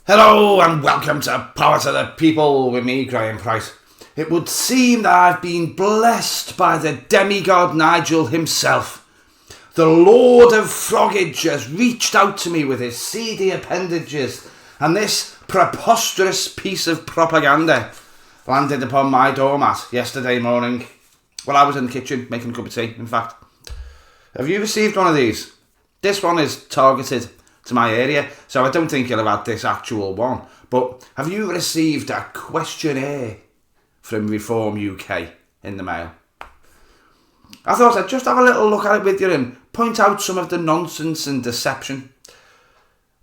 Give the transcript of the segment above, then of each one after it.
Hello and welcome to Power to the People with me, Graeme Pryce. It would seem that I've been blessed by the demigod Nigel himself. The Lord of Froggage has reached out to me with his seedy appendages, and this preposterous piece of propaganda landed upon my doormat yesterday morning. Well, I was in the kitchen making a cup of tea, in fact. Have you received one of these? This one is targeted to my area, so I don't think you'll have had this actual one. But have you received a questionnaire from Reformuk in the mail? I thought I'd just have a little look at it with you and point out some of the nonsense and deception.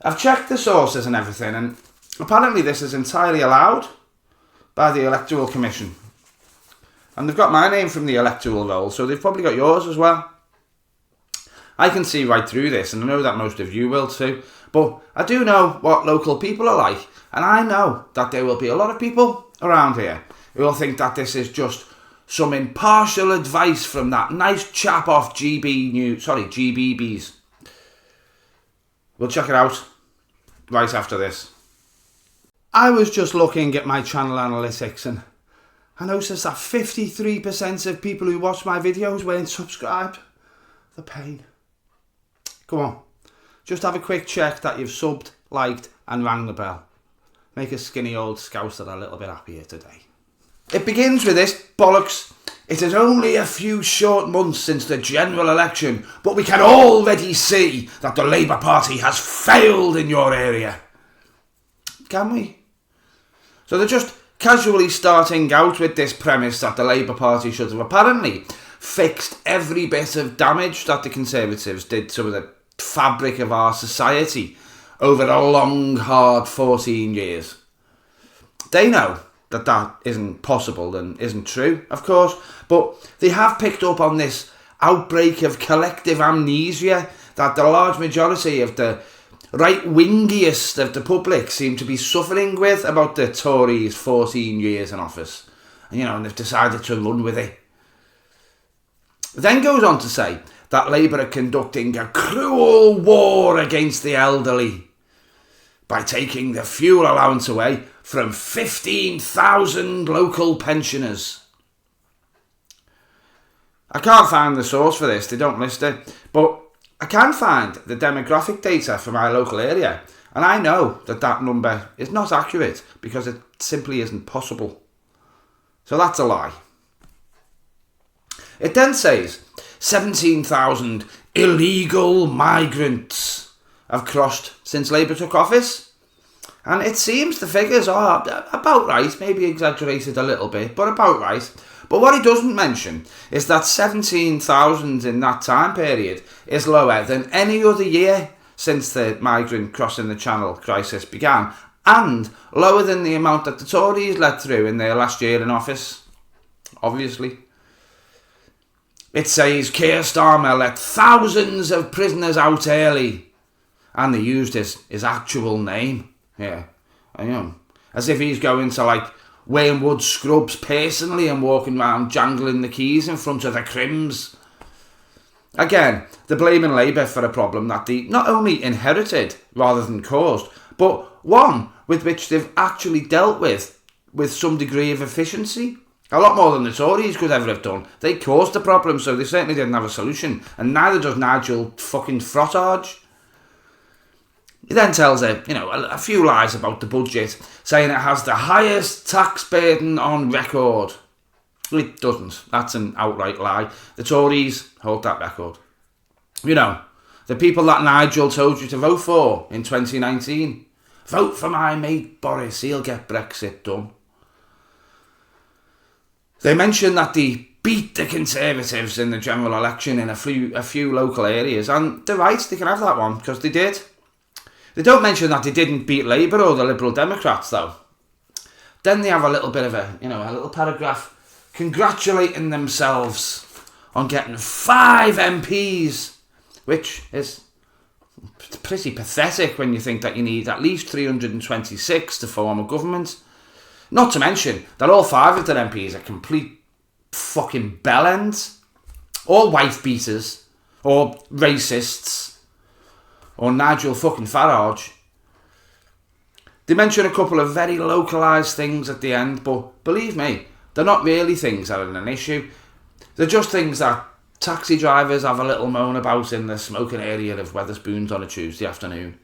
I've checked the sources and everything, and apparently this is entirely allowed by the Electoral Commission. And they've got my name from the electoral roll, so they've probably got yours as well. I can see right through this, and I know that most of you will too, but I do know what local people are like, and I know that there will be a lot of people around here who will think that this is just some impartial advice from that nice chap off GBBs. We'll check it out right after this. I was just looking at my channel analytics, and I noticed that 53% of people who watch my videos weren't subscribed. The pain. Come on, just have a quick check that you've subbed, liked and rang the bell. Make a skinny old scouser a little bit happier today. It begins with this bollocks. It is only a few short months since the general election, but we can already see that the Labour Party has failed in your area. Can we? So they're just casually starting out with this premise that the Labour Party should have apparently fixed every bit of damage that the Conservatives did to the fabric of our society over a long, hard 14 years. They know that that isn't possible and isn't true, of course, but they have picked up on this outbreak of collective amnesia that the large majority of the right-wingiest of the public seem to be suffering with about the Tories' 14 years in office. And they've decided to run with it. Then goes on to say that Labour are conducting a cruel war against the elderly by taking the fuel allowance away from 15,000 local pensioners. I can't find the source for this, they don't list it, but I can find the demographic data for my local area, and I know that that number is not accurate because it simply isn't possible. So that's a lie. It then says 17,000 illegal migrants have crossed since Labour took office. And it seems the figures are about right, maybe exaggerated a little bit, but about right. But what he doesn't mention is that 17,000 in that time period is lower than any other year since the migrant crossing the Channel crisis began, and lower than the amount that the Tories let through in their last year in office, obviously. It says Keir Starmer let thousands of prisoners out early, and they used his actual name. Yeah, as if he's going to Wormwood Scrubs personally and walking around jangling the keys in front of the Crims. Again, they're blaming Labour for a problem that they not only inherited rather than caused, but one with which they've actually dealt with some degree of efficiency. A lot more than the Tories could ever have done. They caused the problem, so they certainly didn't have a solution. And neither does Nigel fucking Frottage. He then tells a few lies about the budget, saying it has the highest tax burden on record. It doesn't. That's an outright lie. The Tories hold that record. The people that Nigel told you to vote for in 2019. Vote for my mate Boris, he'll get Brexit done. They mention that they beat the Conservatives in the general election in a few local areas, and they're right, they can have that one, because they did. They don't mention that they didn't beat Labour or the Liberal Democrats, though. Then they have a little bit of a little paragraph congratulating themselves on getting 5 MPs, which is pretty pathetic when you think that you need at least 326 to form a government. Not to mention that all 5 of their MPs are complete fucking bellends, or wife beaters, or racists, or Nigel fucking Farage. They mention a couple of very localised things at the end, but believe me, they're not really things that are an issue. They're just things that taxi drivers have a little moan about in the smoking area of Wetherspoons on a Tuesday afternoon.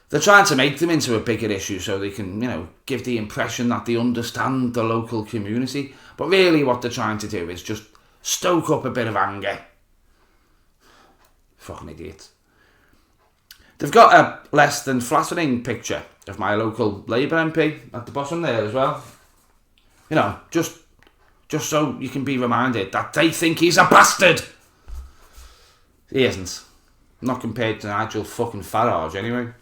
They're trying to make them into a bigger issue so they can, give the impression that they understand the local community. But really what they're trying to do is just stoke up a bit of anger. Fucking idiots. They've got a less than flattering picture of my local Labour MP at the bottom there as well. Just so you can be reminded that they think he's a bastard. He isn't. Not compared to Nigel fucking Farage anyway.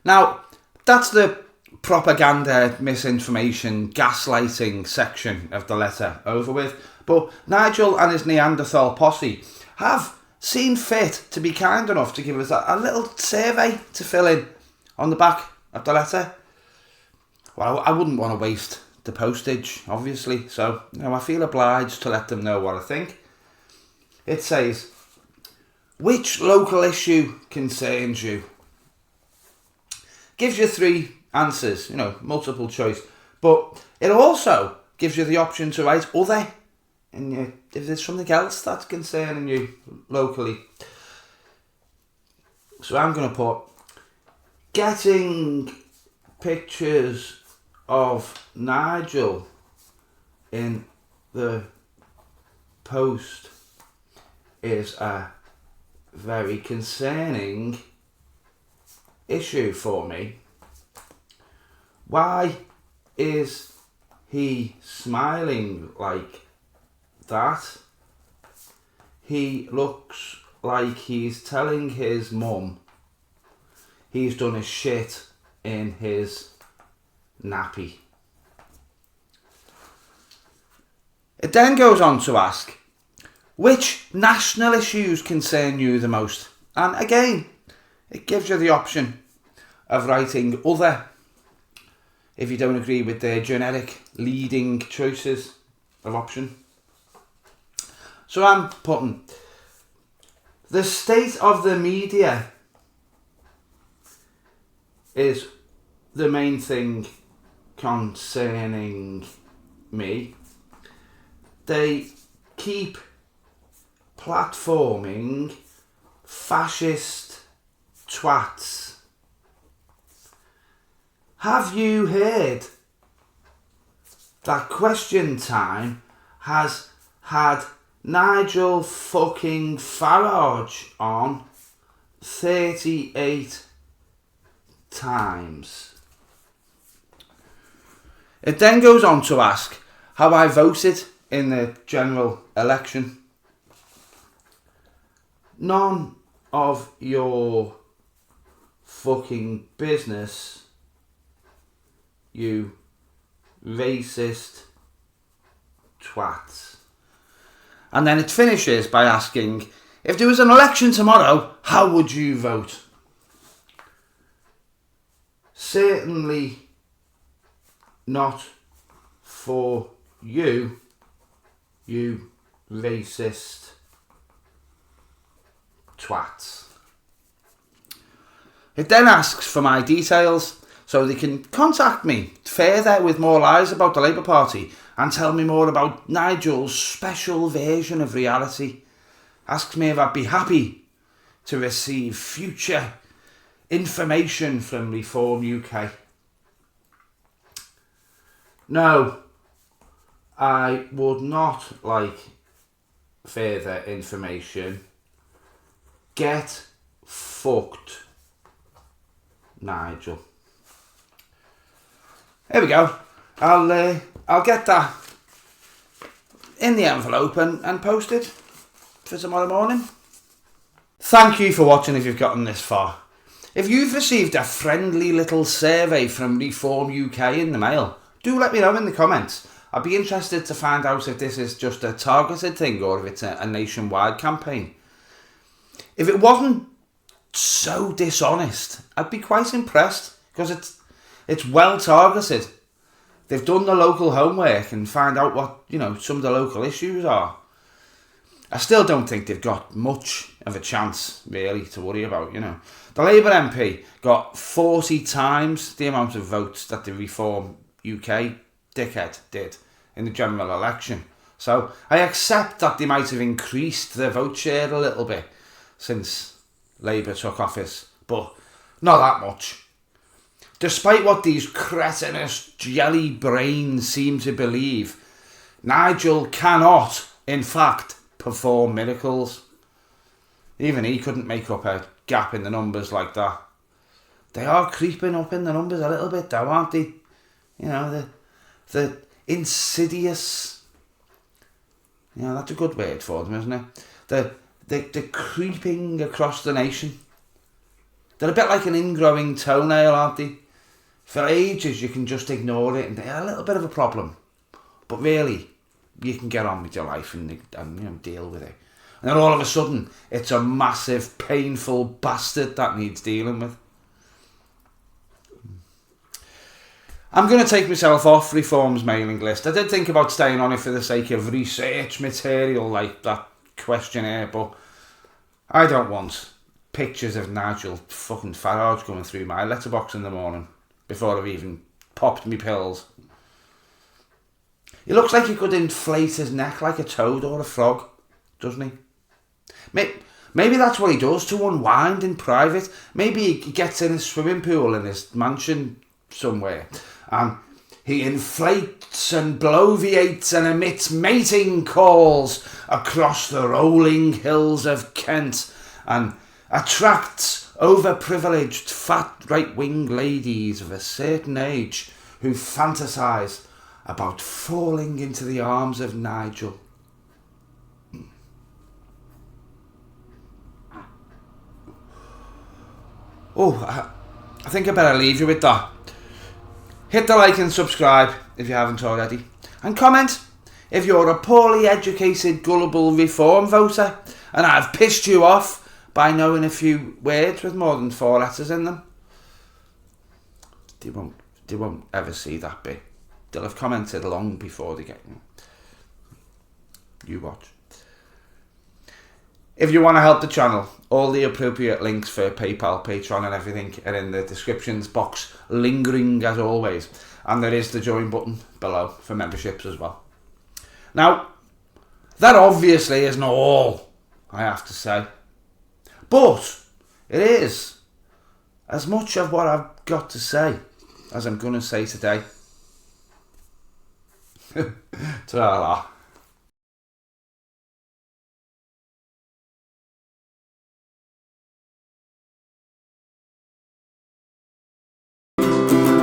Now, that's the propaganda, misinformation, gaslighting section of the letter over with. But Nigel and his Neanderthal posse have seen fit to be kind enough to give us a little survey to fill in on the back of the letter. Well, I wouldn't want to waste the postage, obviously, so I feel obliged to let them know what I think. It says, which local issue concerns you? Gives you 3 answers, multiple choice, but it also gives you the option to write other, and if there's something else that's concerning you locally. So I'm going to put getting pictures of Nigel in the post is a very concerning issue for me. Why is he smiling like that? He looks like he's telling his mum he's done a shit in his nappy. It then goes on to ask, which national issues concern you the most? And again, it gives you the option of writing other if you don't agree with their generic leading choices of option. So I'm putting the state of the media is the main thing concerning me. They keep platforming fascist twats. Have you heard that Question Time has had Nigel fucking Farage on 38 times? It then goes on to ask how I voted in the general election. None of your fucking business, you racist twats. And then it finishes by asking, if there was an election tomorrow, how would you vote? Certainly not for you, you racist twats. It then asks for my details so they can contact me further with more lies about the Labour Party and tell me more about Nigel's special version of reality. Asks me if I'd be happy to receive future information from Reform UK. No, I would not like further information. Get fucked, Nigel. Here we go. I'll get that in the envelope and post it for tomorrow morning. Thank you for watching if you've gotten this far. If you've received a friendly little survey from Reform UK in the mail, do let me know in the comments. I'd be interested to find out if this is just a targeted thing or if it's a nationwide campaign. If it wasn't so dishonest, I'd be quite impressed because it's well targeted. They've done the local homework and find out what, some of the local issues are. I still don't think they've got much of a chance, really, to worry about, you know. The Labour MP got 40 times the amount of votes that the Reform UK dickhead did in the general election. So I accept that they might have increased their vote share a little bit since Labour took office, but not that much. Despite what these cretinous jelly brains seem to believe, Nigel cannot, in fact, perform miracles. Even he couldn't make up a gap in the numbers like that. They are creeping up in the numbers a little bit though, aren't they? You know, the insidious... You know, that's a good word for them, isn't it? They're creeping across the nation. They're a bit like an ingrowing toenail, aren't they? For ages you can just ignore it and they're a little bit of a problem. But really, you can get on with your life and you know, deal with it. And then all of a sudden, it's a massive, painful bastard that needs dealing with. I'm going to take myself off Reform's mailing list. I did think about staying on it for the sake of research material like that questionnaire, but I don't want pictures of Nigel fucking Farage going through my letterbox in the morning before I've even popped me pills. He looks like he could inflate his neck like a toad or a frog, doesn't he? Maybe that's what he does to unwind in private. Maybe he gets in his swimming pool in his mansion somewhere and he inflates and bloviates and emits mating calls across the rolling hills of Kent and attracts overprivileged fat right-wing ladies of a certain age who fantasise about falling into the arms of Nigel. Oh, I think I better leave you with that. Hit the like and subscribe if you haven't already. And comment if you're a poorly educated, gullible Reform voter and I've pissed you off by knowing a few words with more than 4 letters in them. They won't ever see that bit. They'll have commented long before they get you. You watch. If you want to help the channel, all the appropriate links for PayPal, Patreon and everything are in the descriptions box, lingering as always. And there is the join button below for memberships as well. Now, that obviously isn't all I have to say. But it is as much of what I've got to say as I'm going to say today. Ta-ra.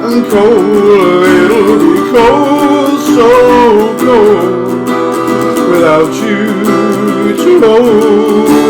And cold, it'll be cold, so cold, without you to hold.